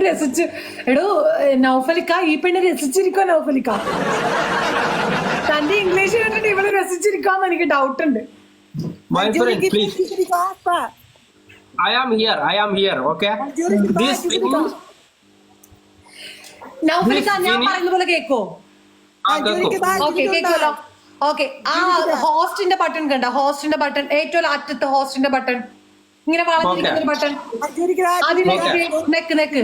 രസിച്ച് എടോ നൗഫലിക്ക ഈ പെണ്ണ് രസിച്ചിരിക്കോ നൗഫലിക്ക തന്റെ ഇംഗ്ലീഷ് കണ്ടിട്ട് ഇവള് രസിച്ചിരിക്കാന്ന് എനിക്ക് ഡൗട്ട് ഉണ്ട്. My friend, please. I am here, okay? This നൗഫലിക്ക ഞാൻ പറയുന്ന പോലെ കേക്കോ? ഓക്കെ കേക്കോലോ. ഓക്കെ ആ ഹോസ്റ്റിന്റെ ബട്ടൺ കണ്ട, ഹോസ്റ്റിന്റെ ബട്ടൺ ഏറ്റവും അറ്റത്ത് ഹോസ്റ്റിന്റെ ബട്ടൺ ഇങ്ങനെ വളഞ്ഞിരിക്കുന്ന ബട്ടൺ നെക്ക്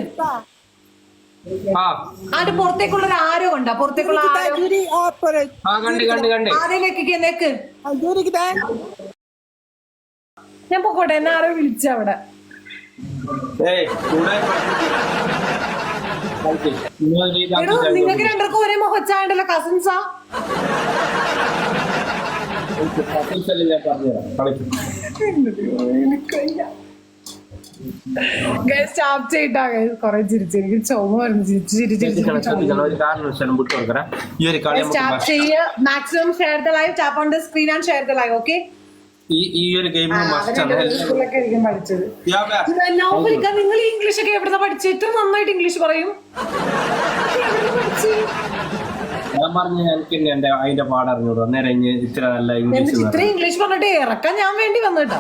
അത് പുറത്തേക്കുള്ള ഒരു ആരോ കണ്ട, പുറത്തേക്കുള്ള നെക്ക് ഞാൻ പൊക്കോട്ടെ, എന്നെ ആരോ വിളിച്ച അവിടെ. നിങ്ങൾക്ക് രണ്ടർക്കും ഒരേ മുഖച്ചായണ്ടല്ലോ, കസിൻസാ? സ്റ്റാപ്പ് ചെയ്തിട്ടാ കൊറേ ചിരിച്ചു, എനിക്ക് ചുമ വരുന്നു സ്റ്റാപ്പ് ചെയ്യുക. Maximum share the live, tap on the screen and share the live. Okay ഈ ഒരു ഗെയിം പഠിച്ചത് നൗഫലിക്ക, നിങ്ങൾ ഈ ഇംഗ്ലീഷ് ഒക്കെ എവിടുന്ന പഠിച്ചു? ഏറ്റവും നന്നായിട്ട് ഇംഗ്ലീഷ് പറയും. ഞാൻ പറഞ്ഞു എനിക്ക് അതിന്റെ പാടറിഞ്ഞോളൂ, അന്നേരം ഇത്ര നല്ല ഇംഗ്ലീഷ് ഇത്ര ഇംഗ്ലീഷ് പറഞ്ഞിട്ട് ഇറക്കാൻ ഞാൻ വേണ്ടി വന്നിട്ടാ.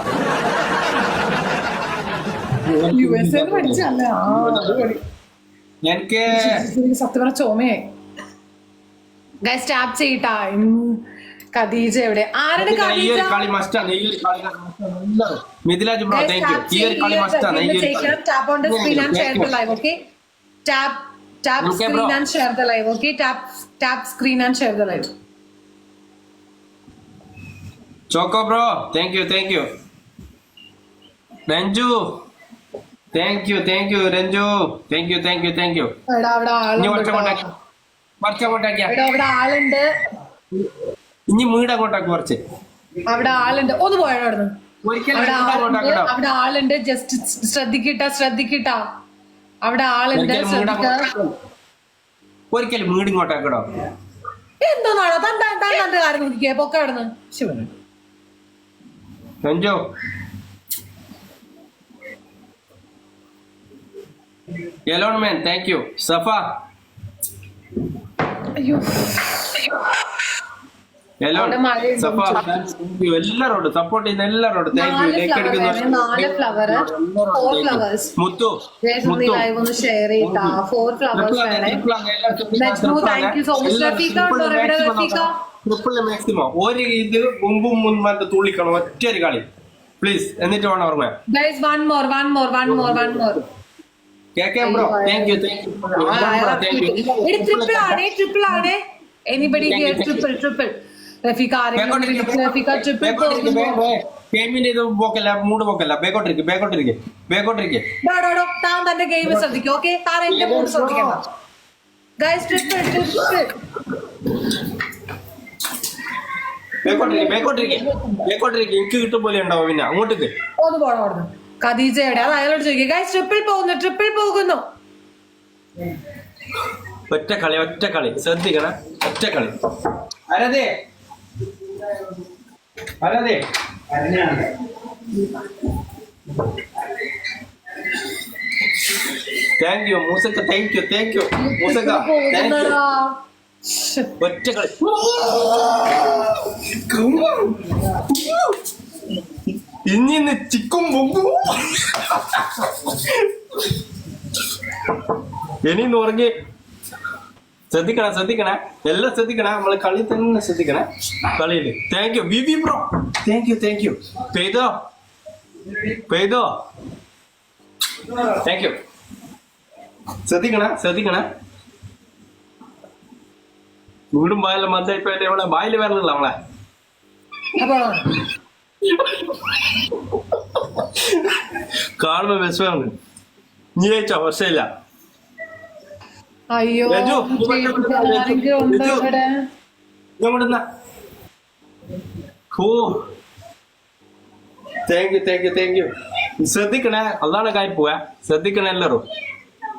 USA പഠിച്ചല്ലേ? എനിക്ക് സത്യം പറഞ്ഞ ചോമയായി. ഗൈസ് ടാപ്പ് ചെയ്യട്ടാ. ഖദീജ എവിടെ? ആരുടെ Khadeeja? Tap on the screen and share the live. Okay tap screen and share the live. Okay tap screen and share the live. Choco bro, thank you Ranju, thank you Ranju, thank you. അവിടെ ആളുണ്ട്, ഇനി വീട് അങ്ങോട്ടാക്കി കുറച്ച്. അവിടെ ആളുണ്ട്, ഒന്ന് പോയോ അവിടുന്ന്. അവിടെ ആളുണ്ട്, ജസ്റ്റ് ശ്രദ്ധിക്കട്ടാ. അവിടെ ആളുണ്ട്, ഒരിക്കലും വീട് ഇങ്ങോട്ടാക്കടോ. എന്തോന്നാണോ തന്റെ കാര്യം നോക്കിക്കേ, പൊക്ക അവിടുന്ന്. Sivan Ranju Yellow man, thank you. Safa. അയ്യോ Yellow. Safa. എല്ലാരോടും സപ്പോർട്ട് ചെയ്യുന്ന എല്ലാരോടും താങ്ക് യു. ലൈക്ക് അടിക്കുന്ന 4 ഫ്ലവർ, 4 ഫ്ലവേഴ്സ്. മുത്തു ലൈവ് ഒന്ന് ഷെയർ ചെയ്താ. 4 ഫ്ലവേഴ്സ് വേണേ. Thank you so much. Rafeeq ഉണ്ടോ? എവിടെ റഫീഖ? ട്രിപ്പിൾ മാക്സിമം ഒരു ഇത് മുമ്പും മുൻപ് തുള്ളിക്കണം, ഒറ്റ ഒരു കളി പ്ലീസ്, എന്നിട്ട് വേണം ഓർമ്മ. Guys one more. Bro thank you. Triple ആണ്. Anybody here triple. Rafeeqa Rafeeqa triple ഗെയിമിന്റെ ഇത് പോക്കല്ല, മൂഡ് പോക്കല്ല. ബേക്കോട്ടിരിക്കെ താൻ തന്റെ ഗെയിം ശ്രദ്ധിക്കും. ഓക്കെ താൻ എന്റെ മൂഡ് ശ്രദ്ധിക്കണം. ഗൈസ് ട്രിപ്പിൾ എനിക്ക് കിട്ടും പോലെ ഉണ്ടാവും. പിന്നെ അങ്ങോട്ടേക്ക് ഒന്ന് പോണം അവിടുന്ന്. ഖദീജയുടെ അത് അയാളോട് ചോദിക്കുക. ഗൈസ് ട്രിപ്പിൾ പോകുന്നു. ഒറ്റ കളി ശ്രദ്ധിക്കണം. ഒറ്റ കളി. അരതെ thank you Moosakka, thank you Moosakka, thank you. ഒറ്റ കളി. ഇനി ചിക്കും പൊങ്ങും. ഇനി ഉറങ്ങി. ശ്രദ്ധിക്കണേ എല്ലാം ശ്രദ്ധിക്കണേ. നമ്മള് കളി തന്നെ ശ്രദ്ധിക്കണേ. കളിയില് thank you B bro, thank you. പെയ്തോ താങ്ക് യു. ശ്രദ്ധിക്കണേ. വീടും ബായെല്ലാം മന്ദായിപ്പോയിട്ട് നമ്മളെ ബായില് വരണില്ല. നമ്മളെ കാണുമ്പോ വിഷമാണ്. നീ അയച്ചോ? വർഷമില്ല. അയ്യോ താങ്ക് യു. ശ്രദ്ധിക്കണേ, അതാണ് കാര്യം. പോവാ ശ്രദ്ധിക്കണേ, എല്ലാരും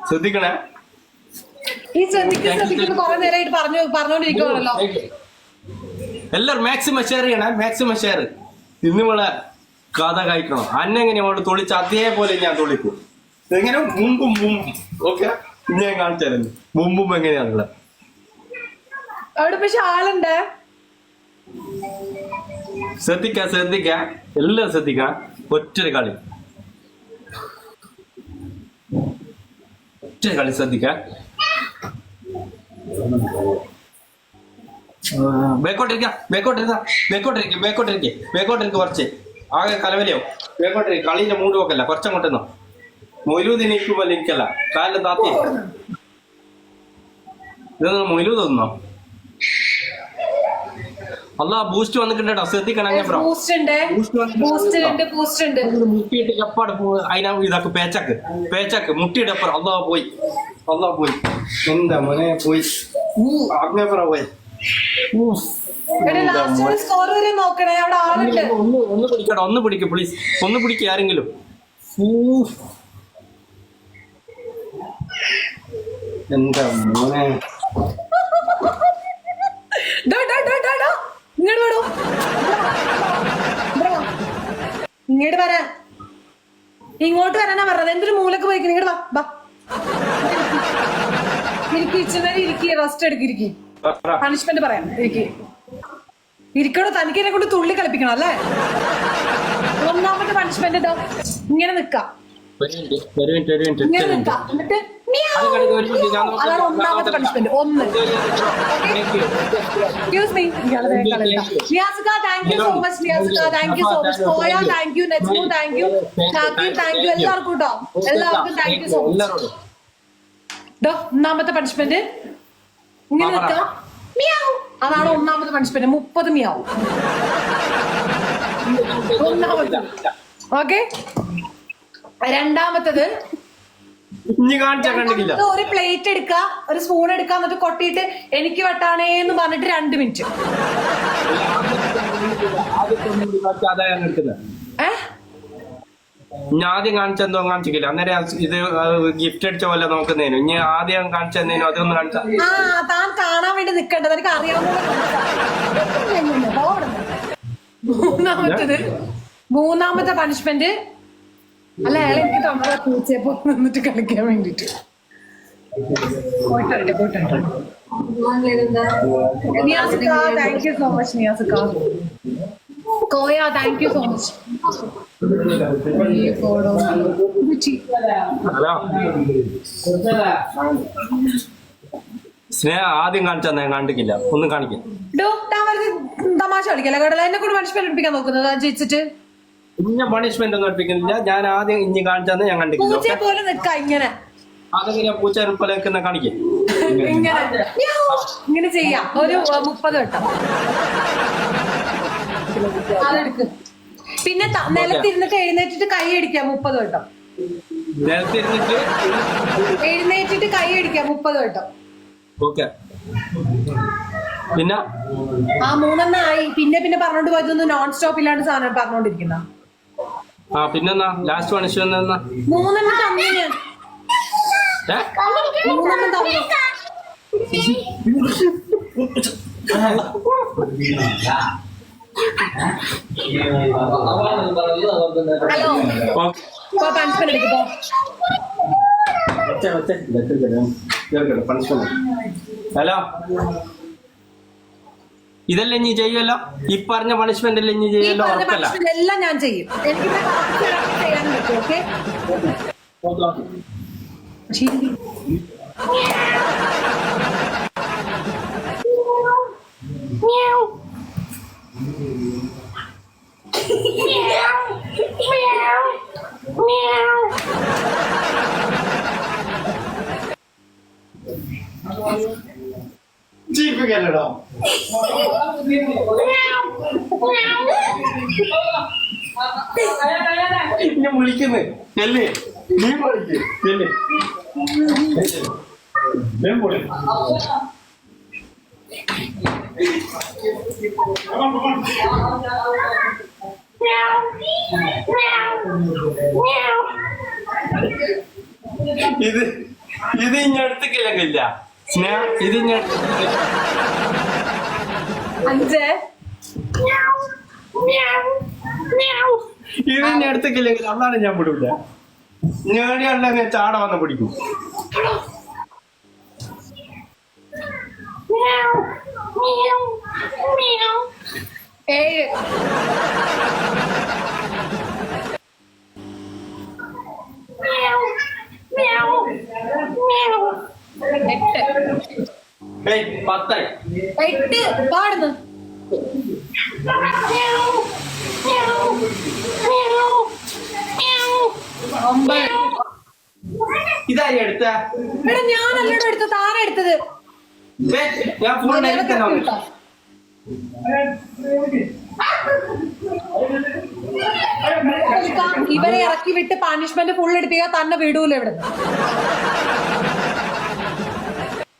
ശ്രദ്ധിക്കണേ. ഈ ശ്രദ്ധിക്കുന്ന കുറെ നേരമായിട്ട് പറഞ്ഞോണ്ടിരിക്കുവാണല്ലോ. എല്ലാരും മാക്സിമം ഷെയർ ചെയ്യണേ, മാക്സിമം ഷെയർ. ഇന്ന് നമ്മളെ കഥ കഴിക്കണം. അന്നെങ്ങനെ തൊളിച്ച് അതേപോലെ ഞാൻ തൊളിക്കും. എങ്ങനെ മുമ്പും ഓക്കെ ഞാൻ കാണിച്ചായിരുന്നു മുമ്പും എങ്ങനെയാണുള്ളത്. അവിടെ പക്ഷെ ആളുണ്ട്. ശ്രദ്ധിക്ക എല്ലാം ശ്രദ്ധിക്ക. ഒറ്റൊരു കളി ശ്രദ്ധിക്ക. ബേക്കോട്ടിരിക്കുക കുറച്ച് ആകെ കലവലയാവും. ബേക്കോട്ടിരിക്കുക കളീന്റെ മൂട് നോക്കല്ല, കുറച്ചങ്ങോട്ടെന്നോ മൊയിലൂദിന് ഇരിക്കുമ്പോൾ ഇരിക്കല്ല, കാലിന്റെ താത്തി ഇതൊന്നും മൊയിലൂ തോന്നുന്നോ. അല്ല ബൂസ്റ്റ് വന്നിട്ടുണ്ടോ, ശ്രദ്ധിക്കണം. മുട്ടിയിട്ട് ചപ്പാട് അതിനാ ഇതാക്ക് പേച്ചാക്ക് മുട്ടിയുടെ അപ്പുറം അല്ലാ പോയി എന്താ മോനെ പോയി ആജ്ഞാപ്പുറ പോയി. ഒന്ന് പിടിക്ക പ്ലീസ്, ഒന്ന് പിടിക്ക ആരെങ്കിലും. എന്താ മോനെ ഇങ്ങോട്ട് വരാൻ, ഇങ്ങോട്ട് വരാനാ പറഞ്ഞത്. എന്തൊരു മൂലക്ക് പോയിക്കണം. ഇങ്ങോട്ട് വാ, ഇരിക്കി റെസ്റ്റ് എടുക്കിരിക്കി. പണിഷ്മെന്റ് പറയാം. ഇരിക്കണോ? തനിക്ക് എന്നെ കൊണ്ട് തുള്ളി കളിപ്പിക്കണം അല്ലേ? ഒന്നാമത്തെ പണിഷ്മെന്റ് ഇതോ, ഇങ്ങനെ നിക്കാം. എന്നിട്ട് അതാണ് ഒന്നാമത്തെ പണിഷ്മെന്റ്. ഒന്ന് excuse me, Niyasika thank you so much. Niyasika thank you so much. Koya thank you. Nesmu thank you. Shakir thank you. എല്ലാവർക്കും കേട്ടോ, എല്ലാവർക്കും താങ്ക് യു സോ മച്ച്. ഒന്നാമത്തെ പണിഷ്മെന്റ് ഇങ്ങനെ നിൽക്കാം. മിയാവ്, അതാണ് ഒന്നാമത്തെ പണിഷ്മെന്റ്. 30 മിയാവും. ഒന്നാമത്തെ. ഓക്കെ, രണ്ടാമത്തത് ഒരു പ്ലേറ്റ് എടുക്ക, ഒരു സ്പൂൺ എടുക്കുക, എന്നിട്ട് കൊട്ടിയിട്ട് എനിക്ക് വെട്ടാണേന്ന് പറഞ്ഞിട്ട് 2 മിനിറ്റ്. ഞാൻ ആദ്യം കാണിച്ചെന്തോ കാണിച്ചില്ല. അന്നേരം ഇത് ഗിഫ്റ്റ് അടിച്ച പോലെ നോക്കുന്നതിന് ഇനി ആദ്യം കാണിച്ചെന്നതിനും അതൊന്നും കാണിച്ച താൻ കാണാൻ വേണ്ടി നിക്കണ്ടത് എനിക്ക് അറിയാവുന്ന. മൂന്നാമത്തെ പണിഷ്മെന്റ് അല്ല, അയാൾ എനിക്ക് തമ്മിലെ പൂച്ചയപ്പോ നിന്നിട്ട് കളിക്കാൻ വേണ്ടിട്ട് Niyasika thank you so much. Niyasika, Koya thank you so much. Sneha ആദ്യം കാണിച്ചാ കണ്ടിക്കില്ല, ഒന്നും കാണിക്കാം. തമാശ കളിക്കല്ല കേട്ടോ. എന്നെ കൂടെ പണിഷ്മെന്റ് എടുപ്പിക്കാൻ നോക്കുന്നത് ജയിച്ചിട്ട്. ഇന്ന പണിഷ്മെന്റ് ഒന്നും എടുപ്പിക്കുന്നില്ല. ഞാൻ ആദ്യം ഇനി കാണിച്ചാന്ന് ഞാൻ കണ്ടിക്കില്ല. പൂച്ചയെ പോലെ നിൽക്കാം ഇങ്ങനെ. അതൊക്കെ ഞാൻ പൂച്ച പോലെ കാണിക്കാം. ഇങ്ങനെ ചെയ്യാം ഒരു 30 വട്ടം. അതെടുക്ക്. പിന്നെ നിലത്തിരുന്നിട്ട് എഴുന്നേറ്റിട്ട് കൈ അടിക്കാം 30 വട്ടം. എഴുന്നേറ്റിട്ട് കൈ അടിക്കാം 30 വട്ടം. പിന്നെ ആ 3 ആയി. പിന്നെ പറഞ്ഞോണ്ട് പോയതൊന്നും നോൺ സ്റ്റോപ്പ് ഇല്ലാണ്ട് സാധനം പറഞ്ഞോണ്ടിരിക്കുന്ന. പിന്നെന്നാ ലാസ്റ്റ് പണിഷ്മെന്റ് എന്നാ? 3 തന്നു ഞാൻ. 3 തന്നു. Hello, punishment എടുക്കോ? ഹലോ, ഇതെല്ലാം ഇനി ചെയ്യുമല്ലോ. ഈ പറഞ്ഞ പണിഷ്മെന്റ് എല്ലാം ഇനി ചെയ്യുമല്ലോ. എല്ലാം ഞാൻ ചെയ്യും. എനിക്ക് ചെയ്യാൻ പറ്റും. ഓക്കെ, ജീവിക്കല്ലോ. ഞാൻ വിളിക്കുന്നേ ചെല്ലേ, നീ വിളിക്ക് ചെല്ലേ. ഇത് ഇനി എടുത്തിക്കില്ല സ്നേഹ. ഇത് ഇനി എടുത്തിക്കില്ലെങ്കിൽ അതാണ് ഞാൻ വിടൂല. ഞേടിയല്ല ചാട വന്ന് പിടിക്കും. ഏഴ്. എട്ട്. ഏയ് 10. 8 പാടുന്നു. ഇതായി എടുത്ത എടാ ഞാനല്ലടോ എടുത്തത്, താനാ എടുത്തത്. ഞാൻ ഫുൾ എടുത്തോ. ഇവരെ ഇറക്കി വിട്ട് പണിഷ്മെന്റ് ഫുൾ എടുപ്പിക്കാൻ തന്നെ വിടൂല ഇവിടെ.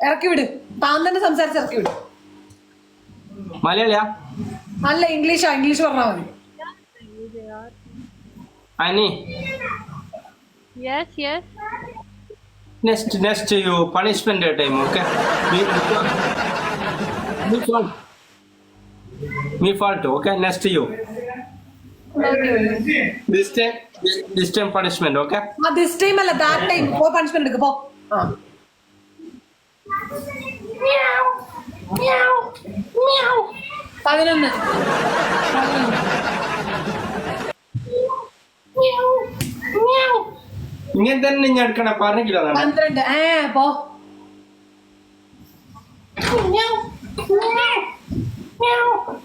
ഇറക്കി വിട്, താൻ തന്നെ സംസാരിച്ച് ഇറക്കി വിട്. മലയാളിയാ? അല്ല ഇംഗ്ലീഷ് പറഞ്ഞാൽ മതി. അനി Yes. next you punishment time, okay? Me fault, okay? Next you. This time punishment, okay? This time അല്ല, that time. പോ പണിഷ്മെന്റ് എടുക്ക് പോ. 11. ഇങ്ങനെ തന്നെ ഞാൻ എടുക്കണ പറഞ്ഞില്ല. 12. പോ.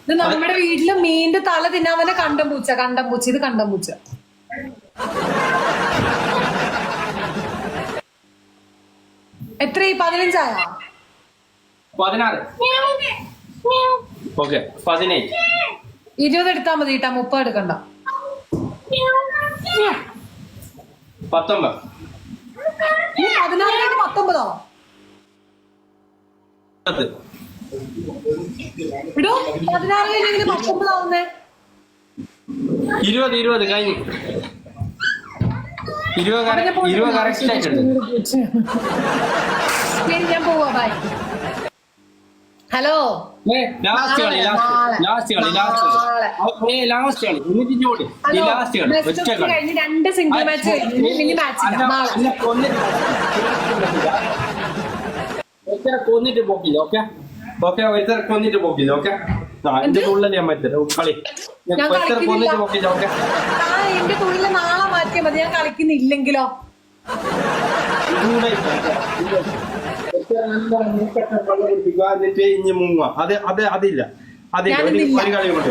ഇത് നമ്മുടെ വീട്ടില് മീന്റെ തല തിന്നാവനെ കണ്ടം പൂച്ച. ഇത് കണ്ടം പൂച്ച. എത്ര 15 ആയ? 16. ഓക്കെ 18. 20 എടുത്താ മതി കേട്ടാ, 30 എടുക്കണ്ട. 19. 16 19. ഇടോ 16 കഴിഞ്ഞെങ്കിൽ 19 ആവുന്നേ. 20 കഴിഞ്ഞു. 20 കറക്റ്റ് ആയിട്ട് എടുത്തു. ശരി ഞാൻ പോവാ, ബൈ. ഹലോ ലാസ്റ്റ് കളി. എന്നിട്ട് ജോഡി ലാസ്റ്റ് കളി. ഒറ്റ കളി കഴിഞ്ഞ് 2 സിംഗിൾ മാച്ച് കഴിഞ്ഞ് മിനി മാച്ച് നാളെ. കൊന്നിട്ട് പോക്കില്ല. ഓക്കെ ഒരുത്തര കൊന്നിട്ട് പോക്കില്ല. ഓക്കെ എന്റെ ഉള്ളിൽ ഞാൻ പറ്റില്ല കളി. കൊന്നിട്ട് പോക്കില്ല. ഓക്കെ എന്റെ തുള്ളില് നാളെ മാറ്റിയാ മതി. ഞാൻ കളിക്കുന്നില്ലെങ്കിലോ? എന്നിട്ട് ഇനി മുങ്ങ. അതില്ല ഒരു കളി കൊണ്ട്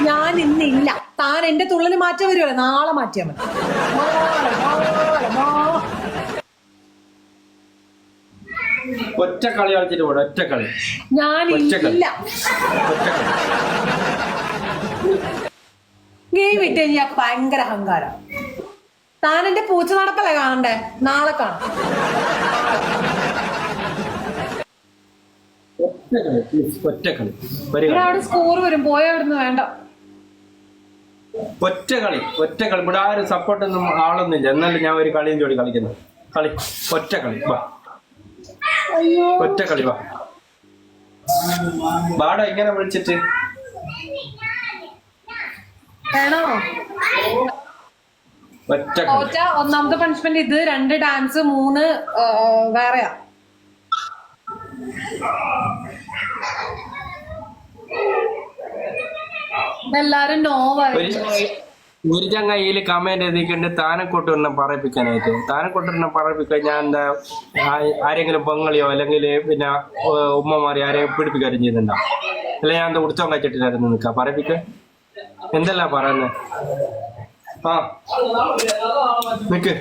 ഞാൻ ഇന്നില്ല. താൻ എന്റെ തുള്ളില് മാറ്റം വരുമല്ലോ, നാളെ മാറ്റിയാ മതി. ഒറ്റ കളി കളിച്ചിട്ട് പോട്ടെ. ഒറ്റ കളി ഞാനില്ല. ഗെയിം വിട്ട് കഴിഞ്ഞാൽ ഭയങ്കര അഹങ്കാരം. താൻ എന്റെ പൂച്ച നടപ്പല്ലേ കാണണ്ടേ? നാളെ കാണാം. ഒറ്റ കളി അവിടെ സ്കോർ വരും. പോയ അവിടുന്ന് വേണ്ട. ഒറ്റ കളി ഇവിടെ ആരും സപ്പോർട്ടൊന്നും ആളൊന്നുമില്ല. എന്നാലും ഞാൻ ഒരു കളിയും ജോലി കളിക്കുന്നു. ഒറ്റ കളി വാ. ഒറ്റ കളി വാ. ബാടോ ഇങ്ങനെ വിളിച്ചിട്ട് വേണോ? തോറ്റ ഒന്നാമത്തെ പണിഷ്മെന്റ് ഇത്. 2 ഡാൻസ്, 3 വേറെയാ. ഇതെല്ലാരും ഒരു ചങ്ങയിൽ കമന്റ് എഴുതിക്കൊണ്ട് താനെക്കൊട്ടുന്ന പറയിപ്പിക്കാൻ ഞാൻ എന്താ ആരെങ്കിലും പൊങ്ങളിയോ അല്ലെങ്കിൽ പിന്നെ ഉമ്മമാരി ആരെയും പിടിപ്പിക്കാരും ചെയ്യുന്നുണ്ടോ? അല്ല ഞാൻ എന്താ ഉടുത്തോൻ കഴിച്ചിട്ടില്ലായിരുന്നു നിൽക്കാം പറയിപ്പിക്കാൻ. എന്തെല്ലാം പറയുന്നത്? നിക്ക്